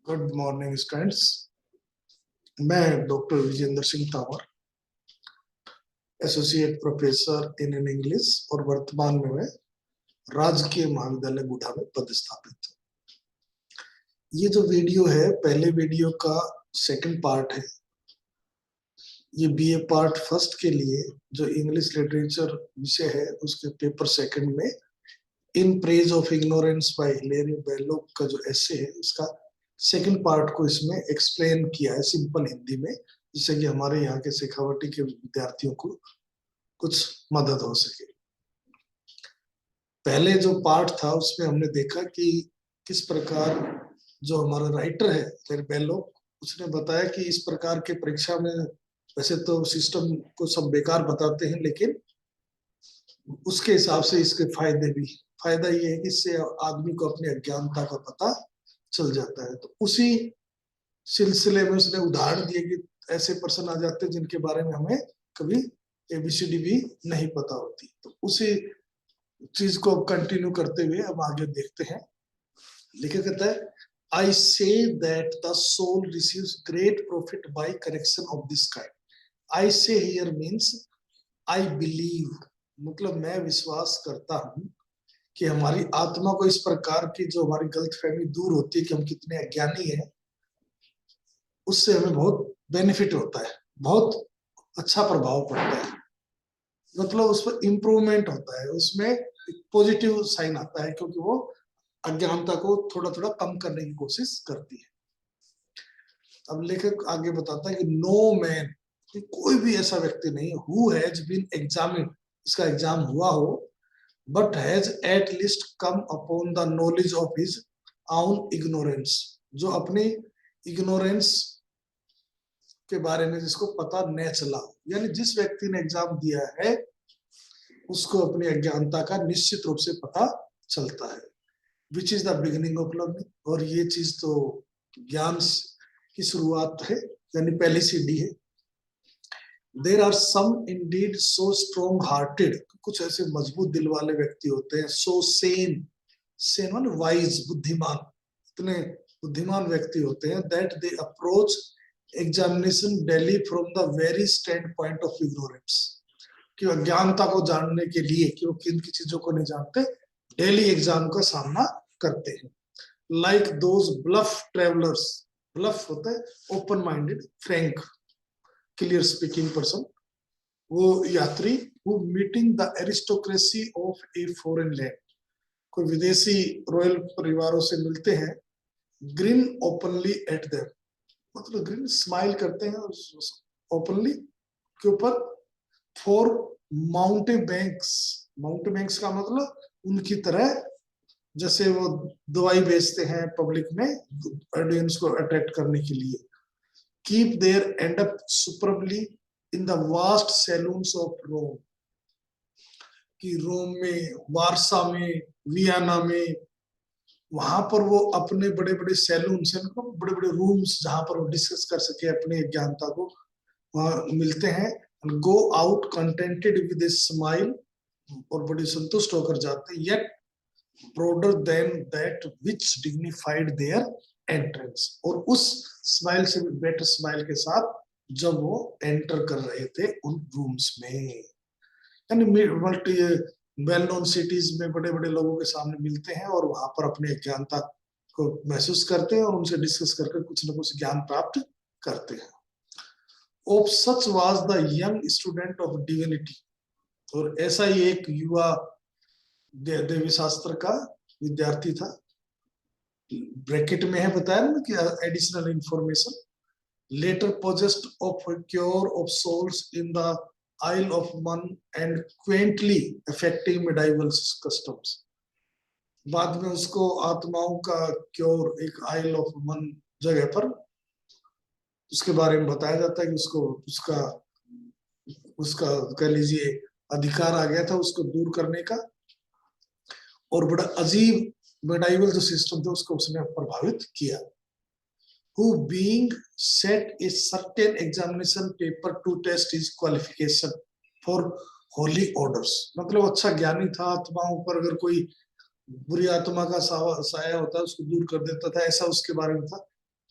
Good morning students. मैं doctor Vijendra Singh Tanwar, associate professor in English और वर्तमान में मैं राजकीय महाविद्यालय गुढ़ा में पदस्थापित हूँ। ये जो वीडियो है पहले वीडियो का सेकंड पार्ट है। ये बीए पार्ट फर्स्ट के लिए जो इंग्लिश लिटरेचर विषय है उसके पेपर सेकंड में in praise of ignorance by Hilaire Belloc का जो एसे है उसका सेकंड पार्ट को इसमें एक्सप्लेन किया है सिंपल हिंदी में, जिससे कि हमारे यहाँ के शेखावटी के विद्यार्थियों को कुछ मदद हो सके। पहले जो पार्ट था उसमें हमने देखा कि किस प्रकार जो हमारा राइटर है हिलेरी बेलोक, उसने बताया कि इस प्रकार के परीक्षा में वैसे तो सिस्टम को सब बेकार बताते हैं, लेकिन उसके हिसाब से इसके फायदे भी। फायदा ये है कि इससे आदमी को अपनी अज्ञानता का पता चल जाता है। तो उसी सिलसिले में उसने उदाहरण दिए कि ऐसे पर्सन आ जाते हैं जिनके बारे में हमें कभी एबीसीडी भी नहीं पता होती। तो उसी चीज को कंटिन्यू करते हुए अब आगे देखते हैं। लिखा कहता है, I say that the soul receives great profit by correction of this kind. I say here means I believe, मतलब मैं विश्वास करता हूं कि हमारी आत्मा को इस प्रकार की जो हमारी गलतफहमी दूर होती है कि हम कितने अज्ञानी हैं, उससे हमें बहुत बेनिफिट होता है, बहुत अच्छा प्रभाव पड़ता है। मतलब उस पर इम्प्रूवमेंट होता है, उसमें पॉजिटिव साइन आता है, क्योंकि वो अज्ञानता को थोड़ा थोड़ा कम करने की कोशिश करती है। अब लेखक आगे बताता है कि नो मैन, कोई भी ऐसा व्यक्ति नहीं हु हैज बीन एग्जामिन्ड, इसका एग्जाम हुआ हो, but has at least come upon the knowledge of his own ignorance, जो अपनी इग्नोरेंस के बारे में जिसको पता न चला, यानी जिस व्यक्ति ने एग्जाम दिया है उसको अपनी अज्ञानता का निश्चित रूप से पता चलता है। Which is the beginning of learning, और ये चीज तो ज्ञान की शुरुआत है, यानी पहली सीढ़ी है। There are some indeed so strong hearted, कुछ ऐसे मजबूत दिल वाले व्यक्ति होते हैं। सो सेन, सेन मान वाइज, बुद्धिमान, इतने बुद्धिमान व्यक्ति होते हैं। That they approach examination daily from the very stand point of ignorance, कि अज्ञानता को जानने के लिए कि वो किन की चीजों को नहीं जानते, डेली एग्जाम का सामना करते हैं। Like those bluff travellers, bluff होता है open minded, frank, clear speaking person, वो यात्री who meeting the aristocracy of a foreign land, कोई विदेशी रॉयल परिवारों से मिलते हैं। ग्रीन ओपनली एट देम, मतलब ग्रीन स्माइल करते हैं ओपनली के ऊपर। For mountebanks, mountebanks का मतलब उनकी तरह जैसे वो दवाई बेचते हैं पब्लिक में ऑडियंस को अट्रैक्ट करने के लिए। Keep their end up superbly in the vast saloons of Rome, कि रोम में, वारसा में, वियना में, वहां पर वो अपने बड़े बड़े सैलून से, मतलब बड़े बड़े रूम्स जहां पर वो डिस्कस कर सके अपने ज्ञानता को, वहां मिलते हैं। Go out contented with a smile, और बड़े संतुष्ट होकर जाते हैं। Yet broader than that which dignified their entrance, और उस स्माइल से भी बेटर स्माइल के साथ जब वो एंटर कर रहे थे उन रूम्स में, यानी मल्टी वेल नोन सिटीज में बड़े बड़े लोगों के सामने मिलते हैं और वहां पर अपनी अज्ञानता को महसूस करते हैं और उनसे डिस्कस करके कुछ न कुछ ज्ञान प्राप्त करते हैं। Of such was the young student of divinity, और ऐसा ही एक युवा देवी शास्त्र का विद्यार्थी था। ब्रैकेट में है बताया ना कि additional information. Later possessed of cure of souls in the Isle of Man and quaintly affecting medieval customs, बाद में उसको आत्माओं का क्योर एक आइल ऑफ मन जगह पर उसके बारे में बताया जाता है कि उसको उसका उसका कह लीजिए अधिकार आ गया था उसको दूर करने का, और बड़ा अजीब मेडाइवल जो सिस्टम था उसको उसने प्रभावित किया। Who being set a certain examination paper to test his qualification for holy orders, मतलब अच्छा ज्ञानी था, आत्माओं पर अगर कोई बुरी आत्मा का साया होता है उसको दूर कर देता था, ऐसा उसके बारे में था।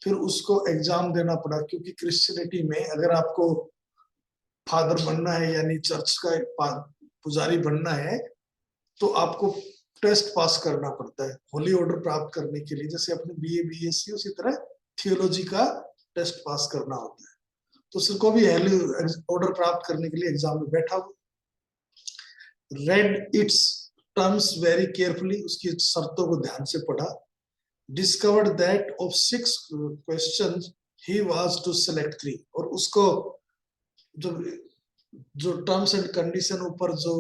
फिर उसको एग्जाम देना पड़ा, क्योंकि क्रिश्चियनिटी में अगर आपको फादर बनना है यानी चर्च का एक पुजारी बनना है तो आपको टेस्ट पास करना पड़ता है होली ऑर्डर प्राप्त करने के लिए। जैसे अपने बीए बीएससी उसी तरह थियोलॉजी का टेस्ट पास करना होता है। तो उसको भी होली ऑर्डर प्राप्त करने के लिए एग्जाम में बैठा हुआ, read its terms very carefully, उसकी शर्तों को ध्यान से पढ़ा, discovered that of 6 questions he was to select 3, और उसको जो जो टर्म्स एंड कंडीशन ऊपर जो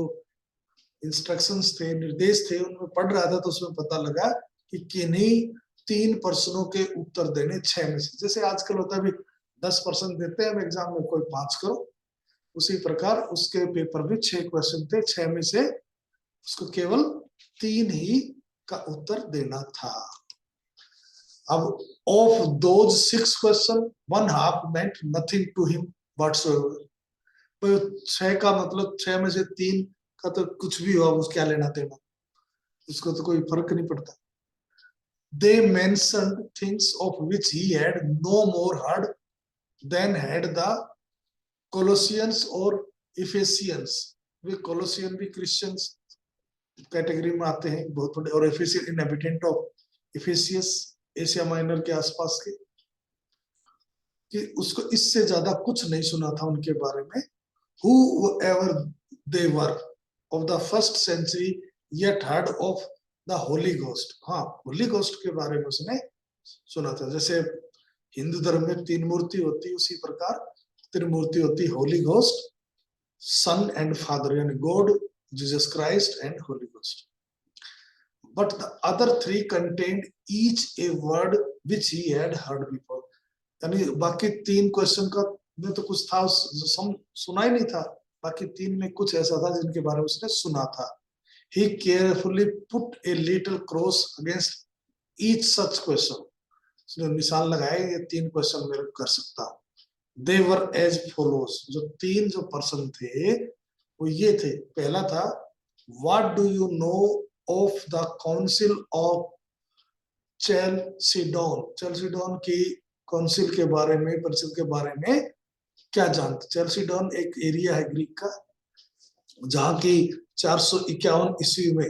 इंस्ट्रक्शंस थे, निर्देश थे, उनमें पढ़ रहा था तो उसमें पता लगा कि किन्हीं 3 प्रश्नों के उत्तर देने 6 में से। जैसे आजकल होता है भी 10% देते हैं एग्जाम में, कोई 5 करो, उसी प्रकार उसके पेपर में 6 क्वेश्चन थे, 6 में से उसको केवल 3 ही का उत्तर देना था। अब of those 6 question 1/2 meant nothing to him whatsoever। 6 का मतलब 6 में से 3 का तो कुछ भी हुआ उसको क्या लेना देना, उसको तो कोई फर्क नहीं पड़ता। They mentioned things of which he had no more heard than had the Colossians or Ephesians। वे कोलोसियन भी क्रिश्चियंस कैटेगरी में आते हैं बहुत बड़े, और एफेसियन इनहेबिटेंट ऑफ एफेसियस एशिया माइनर के आसपास के, कि उसको इससे ज्यादा कुछ नहीं सुना था उनके बारे में। Whoever they were of the first century yet heard of the Holy Ghost। हाँ, होली गोस्ट के बारे में उसने सुना था। जैसे हिंदू धर्म में 3 मूर्ति होती, उसी प्रकार त्रिमूर्ति होती, holy ghost, son and father, यानी God, Jesus Christ and holy ghost. But the other 3 contained each a word which he had heard before। यानी बाकी 3 क्वेश्चन का में तो कुछ था सुना ही नहीं था, बाकी 3 में कुछ ऐसा था जिनके बारे में उसने सुना था। He carefully put a little cross against each such question। उसने निशान लगाया, ये 3 क्वेश्चन मैं कर सकता हूँ। They were as follows। जो 3 जो पर्सन थे वो ये थे। पहला था, What do you know of the Council of Chalcedon। चैल्सिडोन की काउंसिल के बारे में, परिषद के बारे में क्या जानते। चैल्सिडोन एक एरिया है ग्रीक का, जहां की 451 ईस्वी में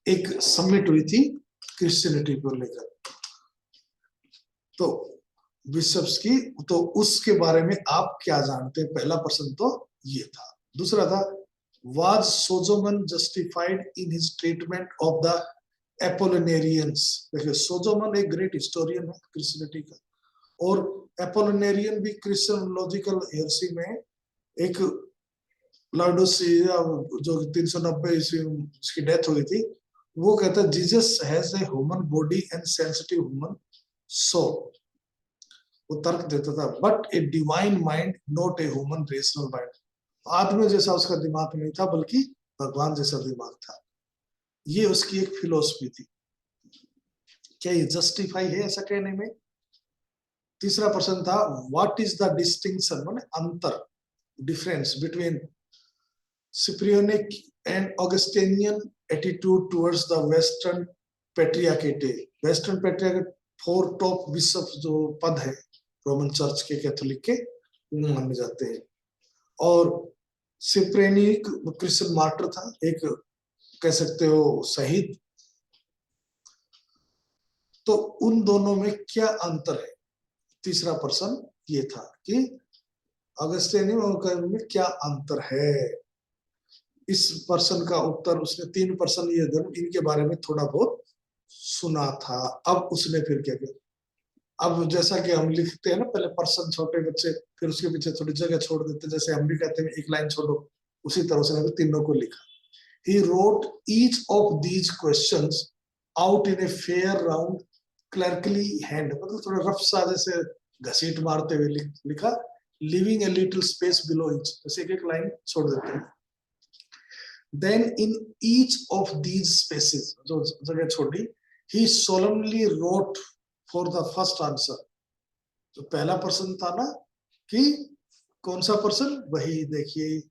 एक समिट हुई थी क्रिश्चियनिटी को लेकर, तो बिशप्स की, तो उसके बारे में आप क्या जानते हैं। पहला प्रश्न तो ये था। दूसरा था, was Solomon justified in his treatment of the Apollinarians। देखिए, सोलोमन एक ग्रेट हिस्टोरियन है क्रिश्चियनिटी का, और एपोलिनेरियन भी क्रिश्चियनोलॉजिकल हेरेसी में एक लाउडोसिया जो 390 ईस्वी में उसकी डेथ हुई थी, वो कहता है Jesus has a human body and sensitive human soul. वो तर्क देता था, but a divine mind not a human rational mind. आदमी जैसा उसका दिमाग नहीं था, बल्कि भगवान जैसा दिमाग था। ये उसकी एक फिलॉसफी थी। क्या ये जस्टिफाई है ऐसा कहने में। तीसरा प्रश्न था, व्हाट इज द डिस्टिंक्शन, माने अंतर, difference between Cyprianic and Augustinian attitude towards the Western Patriarchate। Western Patriarchate 4 top bishop जो पद है रोमन चर्च के, कैथोलिक के, वो माने जाते हैं। और सिप्रेनिक क्रिश्चियन मार्टर था, एक कह सकते हो शहीद। तो उन दोनों में क्या अंतर है। तीसरा प्रश्न ये था कि अगस्तिनियन में क्या अंतर है। इस प्रश्न का उत्तर उसने 3 प्रश्न ये धर्म इनके बारे में थोड़ा बहुत सुना था। अब उसने फिर क्या किया, अब जैसा कि हम लिखते हैं ना, पहले प्रश्न छोटे बच्चे, फिर उसके पीछे थोड़ी जगह छोड़ देते, जैसे हम भी कहते हैं 1 लाइन छोड़ो, उसी तरह उसने तीनों को लिखा। He wrote each of these questions out in a fair round clerkly hand। मतलब थोड़ा रफ सा जैसे घसीट मारते हुए लिखा, leaving a little space below each। जैसे एक लाइन छोड़ देते हैं। Then in each of these spaces, जो जगह छोड़ी, he solemnly wrote for the first answer। जो पहला प्रश्न था ना कि कौन सा प्रश्न, वही देखिए,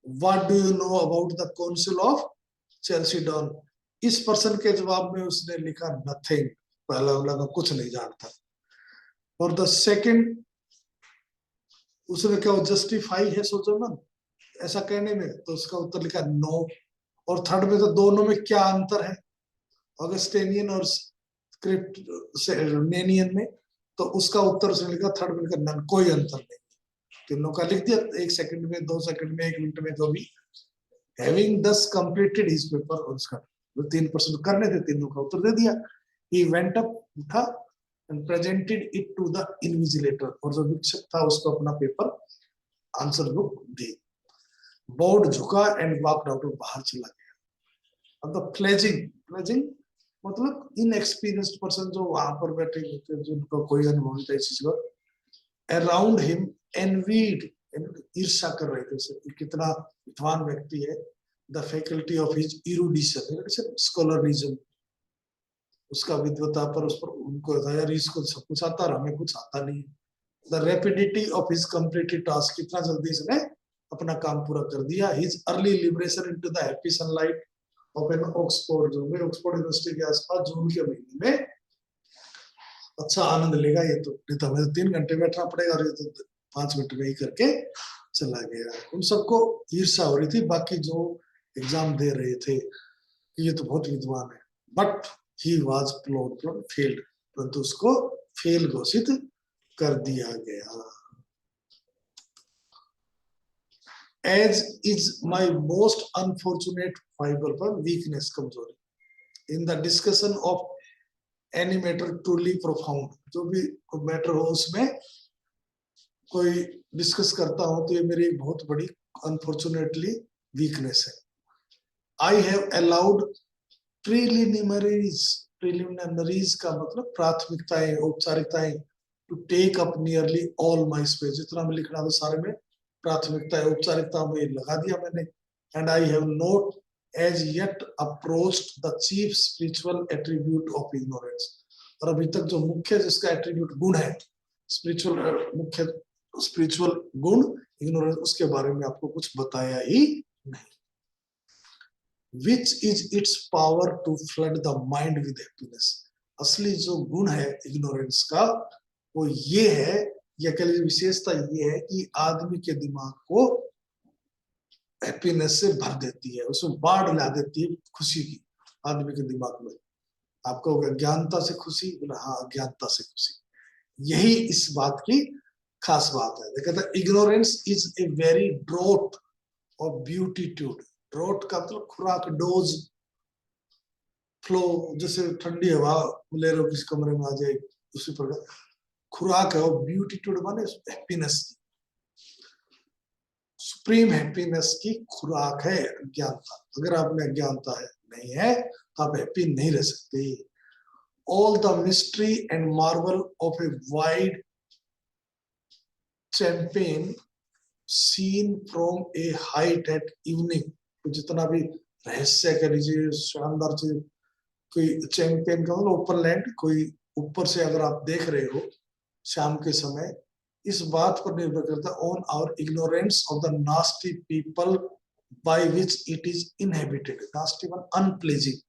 What do you know about the Council of Chalcedon। इस प्रश्न के जवाब में उसने लिखा nothing। पहला वाला का कुछ नहीं जानता। और द सेकंड, उसने क्या जस्टिफाई है सोचो ऐसा कहने में, तो उसका उत्तर लिखा नो। और थर्ड में तो दोनों में क्या अंतर है, ऑगस्टेनियन और स्क्रिप्टेनियन में, तो उसका उत्तर उसने लिखा थर्ड में लिखा नन, कोई अंतर नहीं। तीनों का लिख दिया, 1 सेकंड में, 2 सेकंड में, 1 मिनट में, जो भी। हैविंग दस कंप्लीटेड हिज पेपर, और उसका जो 3% करने थे तीनों का उत्तर दे दिया। ही वेंट अप, उठा, and presented it to the invigilator, और जो वीक्षक था उसको अपना पेपर आंसर बुक दी। बोर्ड झुका एंड वॉकड आउट, बाहर चला गया। अब द प्लेजिंग मतलब इनएक्सपीरियंस्ड पर्सन जो वहां पर बैठे थे, जिनको कोई अनुभव नहीं था इस चीज का, अराउंड हिम एनवीड, ईर्ष्या कर रहे थे उसे, कितना विद्वान व्यक्ति है। द फैकल्टी ऑफ हिज इरुडिशन, स्कॉलरिज्म, उसका विद्वता पर, उस पर उनको यार इसको सब कुछ आता और हमें कुछ आता नहीं। The rapidity of his completed task, कितना जल्दी इसने अपना काम पूरा कर दिया। His early liberation into the happy sunlight of an Oxford, जो में ऑक्सफोर्ड यूनिवर्सिटी के आसपास जून के महीने में अच्छा आनंद लेगा। ये तो नहीं तो हमें 3 घंटे बैठना पड़ेगा, और ये तो 5 मिनट में ही करके चला गया। उन सबको ईर्ष्या हो रही थी, बाकी जो एग्जाम दे रहे थे, ये तो बहुत विद्वान है। बट ही वाज फेल्ड, परंतु उसको फेल घोषित कर दिया गया। As is my most unfortunate foible पर वीकनेस, कमजोरी। In the discussion of any matter truly profound, जो भी मैटर हो उसमें कोई डिस्कस करता हूं तो ये मेरी एक बहुत बड़ी अनफॉर्चुनेटली वीकनेस है। आई हैव अलाउड प्रिलिमिनरीज का मतलब प्राथमिकताएं, औपचारिकताएं, to take up nearly all my space, जितना मैं लिखना था सारे में प्राथमिकताएं, औपचारिकता में लगा दिया मैंने। And I have not as yet approached the chief spiritual attribute of ignorance, और अभी तक जो मुख्य जिसका एट्रीब्यूट गुण है, स्पिरिचुअल मुख्य स्पिरिचुअल गुण इग्नोरेंस, उसके बारे में आपको कुछ बताया ही नहीं। Which is its power to flood the mind with happiness, असली जो गुण है इग्नोरेंस का वो ये है, या कह लीजिए विशेषता ये है कि आदमी के दिमाग को हैप्पीनेस से भर देती है, उसमें बाढ़ ला देती है खुशी की आदमी के दिमाग में। आपको अज्ञानता से खुशी, बोला हाँ अज्ञानता से खुशी, यही इस बात की खास बात है। देखा, ignorance is a very draught of beatitude. Draught का मतलब खुराक, डोज, फ्लो, जैसे ठंडी हवा ले रहे हो किसी कमरे में आ जाए, उसी प्रकार खुराक है। और ब्यूटीट्यूड माने हैप्पीनेस की, सुप्रीम हैप्पीनेस की खुराक है अज्ञानता। अगर आप में अज्ञानता है नहीं है तो आप हैप्पी नहीं रह सकते। All the mystery and marvel of a wide champaign scene from a height at evening, तो जितना भी रहस्य कह लीजिए, शानदार चीज, कोई चैंपियन का मतलब ओपन लैंड, कोई ऊपर से अगर आप देख रहे हो शाम के समय, इस बात पर निर्भर करता है on our ignorance of the nasty people by which it is inhabited. Nasty one unpleasing,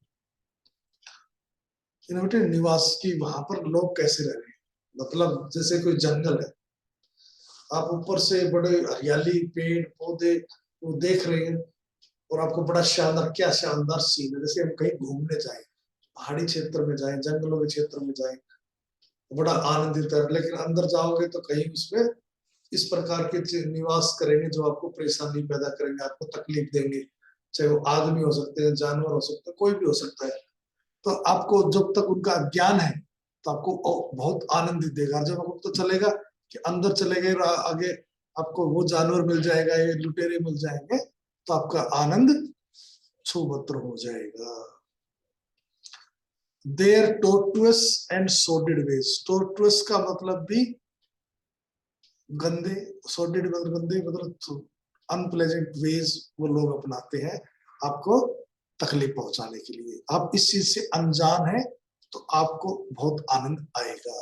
inhabited निवास की, वहां पर लोग कैसे रह रहे हैं। मतलब जैसे कोई जंगल है, आप ऊपर से बड़े हरियाली, पेड़ पौधे वो देख रहे हैं, और आपको बड़ा शानदार, क्या शानदार सीन है। जैसे हम कहीं घूमने जाए, पहाड़ी क्षेत्र में जाए, जंगलों के क्षेत्र में जाए, बड़ा आनंदित है। लेकिन अंदर जाओगे तो कहीं उसमें इस प्रकार के निवास करेंगे जो आपको परेशानी पैदा करेंगे, आपको तकलीफ देंगे, चाहे वो आदमी हो सकते हैं, जानवर हो सकते हैं, कोई भी हो सकता है। तो आपको जब तक उनका ज्ञान है तो आपको बहुत आनंदित देगा। जब आपको तो चलेगा कि अंदर चले गए, आगे आपको वो जानवर मिल जाएगा, ये लुटेरे मिल जाएंगे, तो आपका आनंद छूमंतर हो जाएगा। Their tortuous and sordid ways, tortuous का मतलब भी गंदे, sordid मतलब गंदे, मतलब अनप्लेजेंट वेज वो लोग अपनाते हैं आपको तकलीफ पहुंचाने के लिए। आप इस चीज से अनजान है तो आपको बहुत आनंद आएगा।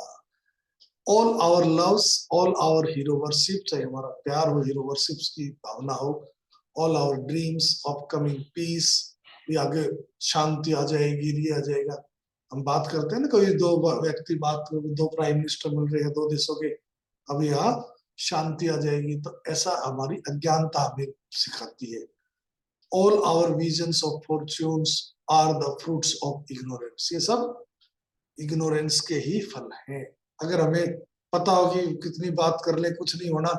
All our loves, all our hero worship, चाहे हमारा प्यार हो, हीरो वर्शिप की भावना हो, all our dreams of coming peace, भी आगे शांति आ जाएगी, ये आ जाएगा, हम बात करते हैं ना, कोई दो व्यक्ति बात, दो प्राइम मिनिस्टर मिल रहे हैं दो देशों के, अब यहाँ शांति आ जाएगी, तो ऐसा हमारी अज्ञानता हमें सिखाती है। All our visions of fortunes are the fruits of ignorance, ये सब इग्नोरेंस के ही फल हैं। अगर हमें पता हो कि कितनी बात कर ले कुछ नहीं होना,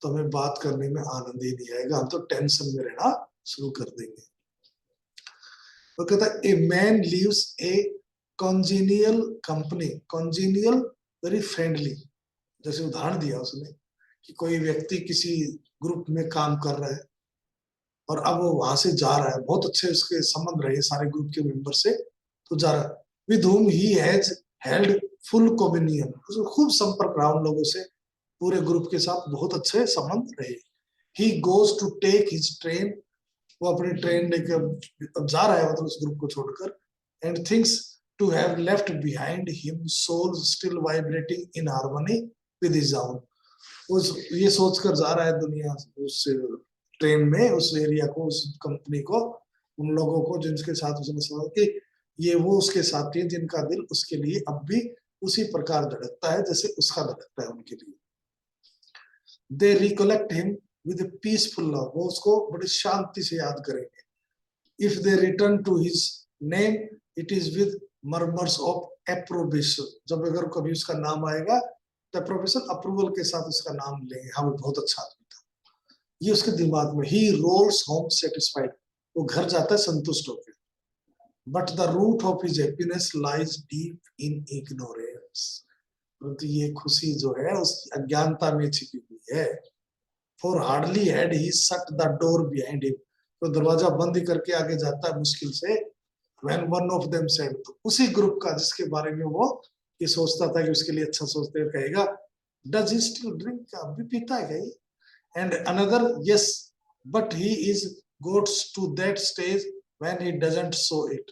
तो हमें बात करने में आनंद ही नहीं आएगा, हम तो टेंशन में रहना शुरू कर देंगे। तो कहता है a man leaves a congenial company, congenial very friendly, जैसे उदाहरण दिया उसने कि कोई व्यक्ति किसी ग्रुप में काम कर रहा है और अब वो वहां से जा रहा है, बहुत अच्छे उसके संबंध रहे सारे ग्रुप के मेंबर से, तो जा रहा है, with whom he has held full communion, उसको खूब संपर्क रहा उन लोगों से, पूरे ग्रुप के साथ बहुत अच्छे संबंध रहे। he goes to take his train, वो अपनी ट्रेन लेकर अब जा रहा है, मतलब उस ग्रुप को छोड़कर, and thinks to have left behind him souls still vibrating in harmony with his own, उस ये सोचकर जा रहा है दुनिया उस ट्रेन में, उस एरिया को, उस कंपनी को, उन लोगों को जिनके साथ उसने समझा कि ये वो उसके साथी हैं जिनका दिल उसके लिए अब भी उसी प्रकार धड़कता है जैसे उसका धड़कता है उनके लिए। They recollect him with peaceful love, वो उसको बड़ी शांति से याद करेंगे। If they return to his name it is with murmurs of approbation, जब अगर कभी उसका नाम आएगा तो एप्रोबेशन अप्रूवल के साथ उसका नाम लेंगे, हाँ वो बहुत अच्छा आदमी था, ये उसके दिमाग में। ही रोल्स होम सेटिस्फाइड, वो घर जाता है संतुष्ट होकर। But the root of his happiness lies deep in ignorance, परंतु ये खुशी जो है उसकी अज्ञानता में छिपी हुई है। For hardly had he shut the door behind him, तो दरवाजा बंद करके आगे जाता है मुश्किल से। When one of them said, तो उसी ग्रुप का जिसके बारे में वो ये सोचता था कि उसके लिए अच्छा सोचते हुए कहेगा, डज ही स्टिल ड्रिंक, अब भी पीता है क्या ये? And another, yes but he is gets to that stage when he doesn't show it,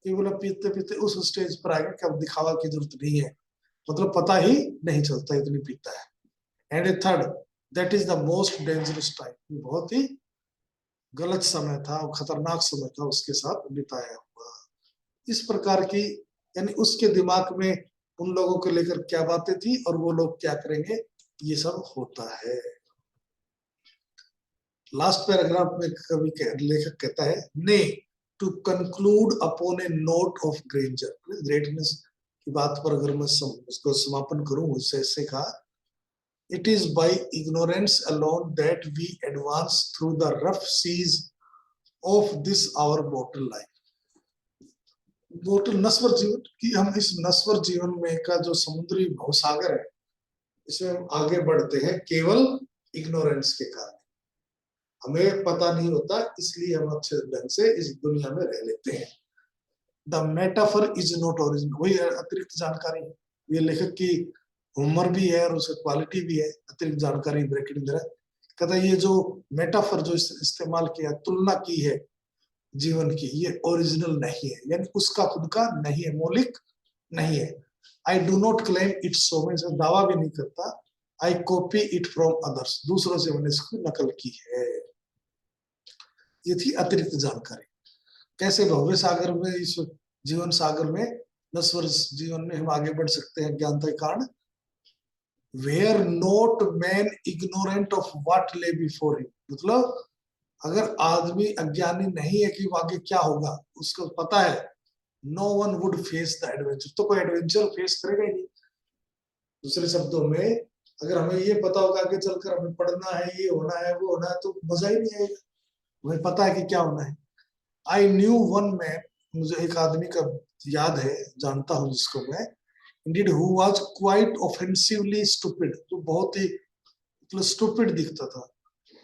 कि बोला पीते पीते उस स्टेज पर आ गया कि अब दिखावा की जरूरत नहीं है, मतलब पता ही नहीं चलता इतनी पीता है। And A third, that is the most dangerous time, बहुत ही गलत समय था, खतरनाक समय था उसके साथ बिताया हुआ। इस प्रकार की, यानी उसके दिमाग में उन लोगों को लेकर क्या बातें थी और वो लोग क्या करेंगे, ये सब होता है। लास्ट पैराग्राफ में कवि लेखक कहता है, ने to conclude upon a note of greatness की बात पर अगर मैं उसको समापन करूं, उससे ऐसे कहा, it is by ignorance alone that we advance through the rough seas of this our mortal life, mortal नश्वर जीवन की, हम इस नश्वर जीवन में का जो समुद्री भवसागर है, इसमें हम आगे बढ़ते हैं केवल इग्नोरेंस के कारण। हमें पता नहीं होता, इसलिए हम अच्छे ढंग से इस दुनिया में रह लेते हैं। The metaphor is not original, वही अतिरिक्त जानकारी है, ये लेखक की उम्र भी है और उसकी क्वालिटी भी है, अतिरिक्त जानकारी ब्रैकेट में दे रहा है। कहता है ये जो मेटाफर जो इस्तेमाल किया, तुलना की है जीवन की, ये ओरिजिनल नहीं है, यानी उसका खुद का नहीं है, मौलिक नहीं है। I do not claim it so, मैं इसका दावा भी नहीं करता। आई कॉपी इट फ्रॉम अदर्स, दूसरों से मैंने इसको नकल की है। ये थी अतिरिक्त जानकारी। कैसे भव्य सागर में, इस जीवन सागर में, नश्वर जीवन में हम आगे बढ़ सकते हैं ज्ञानता के कारण। Were not man ignorant of what lay before him, मतलब अगर आदमी अज्ञानी नहीं है कि आगे क्या होगा, उसको पता है, no one would face the adventure, तो कोई एडवेंचर फेस करेगा ही नहीं। दूसरे शब्दों में, अगर हमें ये पता होगा आगे चलकर हमें पढ़ना है, ये होना है, वो होना है, तो मजा ही नहीं आएगा। हमें पता है कि क्या होना है। आई न्यू वन मैन, मुझे एक आदमी का याद है, जानता हूं जिसको मैं, indeed who was quite offensively stupid, जो बहुत ही मतलब स्टूपिड दिखता था।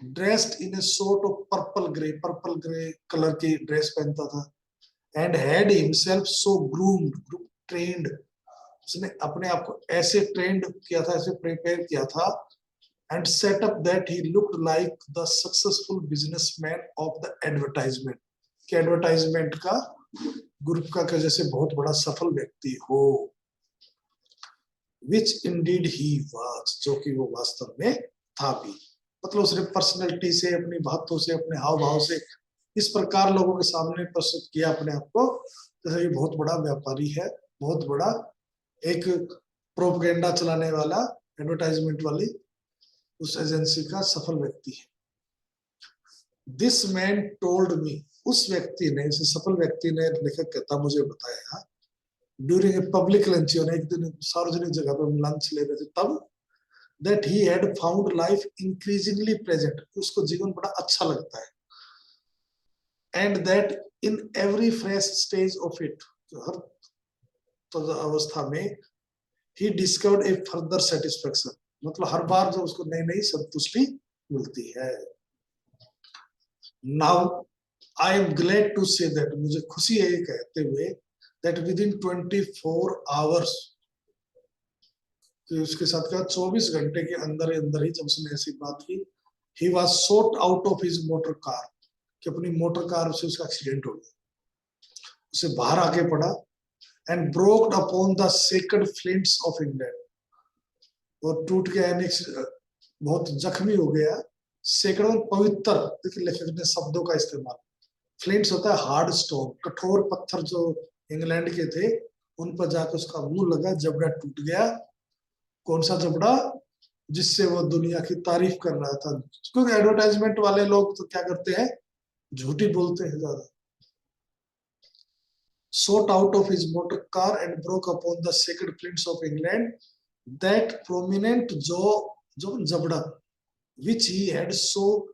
Dressed in a sort of purple grey colour की ड्रेस पहनता था। And had himself so groomed, trained, उसने अपने आप को ऐसे ट्रेंड किया था, ऐसे प्रिपेयर किया था, and set up that he looked like the successful businessman of the advertisement, कि एडवर्टाइजमेंट का ग्रुप का जैसे बहुत बड़ा सफल व्यक्ति हो। विच इंडीड ही वाज, जो कि वो वास्तव में था भी, मतलब उसने पर्सनैलिटी से, अपनी बातों से, अपने हाव भाव से इस प्रकार लोगों के सामने प्रस्तुत किया अपने आप को, जैसे ये बहुत बड़ा व्यापारी है, बहुत बड़ा एक प्रोपेगेंडा चलाने वाला, एडवर्टाइजमेंट वाली उस एजेंसी का सफल व्यक्ति है। दिस मैन टोल्ड मी, उस व्यक्ति ने, इस सफल व्यक्ति ने, लेखक कहता, मुझे बताया, ड्यूरिंग ए पब्लिक लंच, एक दिन सार्वजनिक जगह पर लंच ले रहे थे तब, that he had found life increasingly pleasant, उसको जीवन बड़ा अच्छा लगता है, and that in every fresh stage of it, हर अवस्था में, he discovered a further satisfaction, मतलब हर बार जो उसको नई नई संतुष्टि मिलती है। Now I am glad to say that, मुझे खुशी है ये कहते हुए, that within 24 hours, तो उसके साथ क्या 24 घंटे के अंदर ही जब उसने ऐसी बात की, he was shot out of his motor car, कि अपनी मोटर कार से उसका एक्सीडेंट हो गया, उसे बाहर आके पड़ा, and broke upon the sacred flints of England, और टूट गया, यानी बहुत जख्मी हो गया, सैकड़ों पवित्र, देखिए लेखक ने शब्दों का इस्तेमाल, फ्लिंट्स होता है हार्ड स्टोन, कठोर पत्थर जो इंग्लैंड के थे, उन पर जाकर उसका मुंह लगा, जबड़ा टूट गया। कौन सा जबड़ा? जिससे वो दुनिया की तारीफ कर रहा था, क्योंकि एडवर्टाइजमेंट वाले लोग तो क्या करते हैं, झूठी बोलते हैं ज्यादा। Sought out of his motor car and broke upon the sacred flints of England that prominent jabda which he had so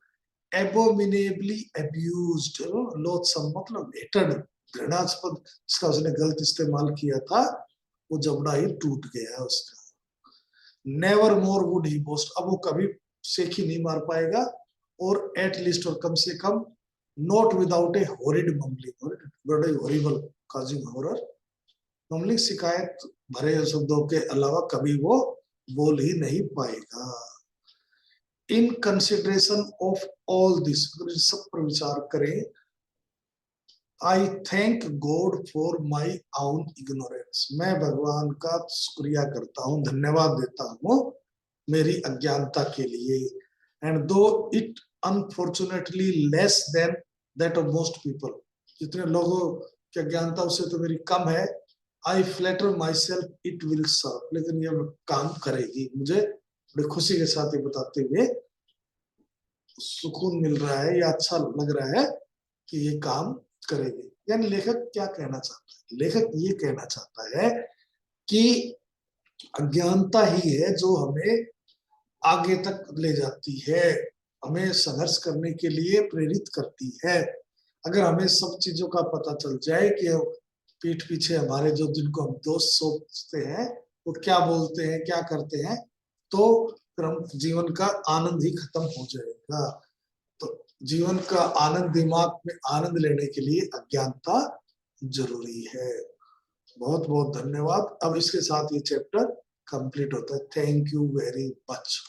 abominably abused, loathsome मतलब hated, घृणास्पद, इसका उसने गलत इस्तेमाल किया था, वो जबड़ा ही टूट गया उसका। Never more would he boast, अब वो कभी सेखी नहीं मार पाएगा, और at least, और कम से कम, not without a horrid mumbling, बड़े horrible causing horror, mumbling शिकायत भरे शब्दों के अलावा कभी वो बोल ही नहीं पाएगा। In consideration of all this, सब पर विचार करें, I thank God for my own ignorance, मैं भगवान का शुक्रिया करता हूँ, धन्यवाद देता हूँ मेरी अज्ञानता के लिए, and though it unfortunately less than that of most people, जितने लोगों की अज्ञानता उससे तो मेरी कम है, I flatter myself it will serve, लेकिन ये काम करेगी, मुझे बड़ी खुशी के साथ ये बताते हुए सुकून मिल रहा है या अच्छा लग रहा है कि ये काम करेगी। यानी लेखक क्या कहना चाहता है? लेखक ये कहना चाहता है कि अज्ञानता ही है जो हमें आगे तक ले जाती है, हमें संघर्ष करने के लिए प्रेरित करती है। अगर हमें सब चीजों का पता चल जाए कि पीठ पीछे हमारे जो, जिनको हम दोस्त सोचते हैं, वो क्या बोलते हैं, क्या करते हैं, तो फिर हम जीवन का आनंद ही खत्म हो जाएगा। तो जीवन का आनंद, दिमाग में आनंद लेने के लिए अज्ञानता जरूरी है। बहुत बहुत धन्यवाद। अब इसके साथ ये चैप्टर कंप्लीट होता है। Thank you very much.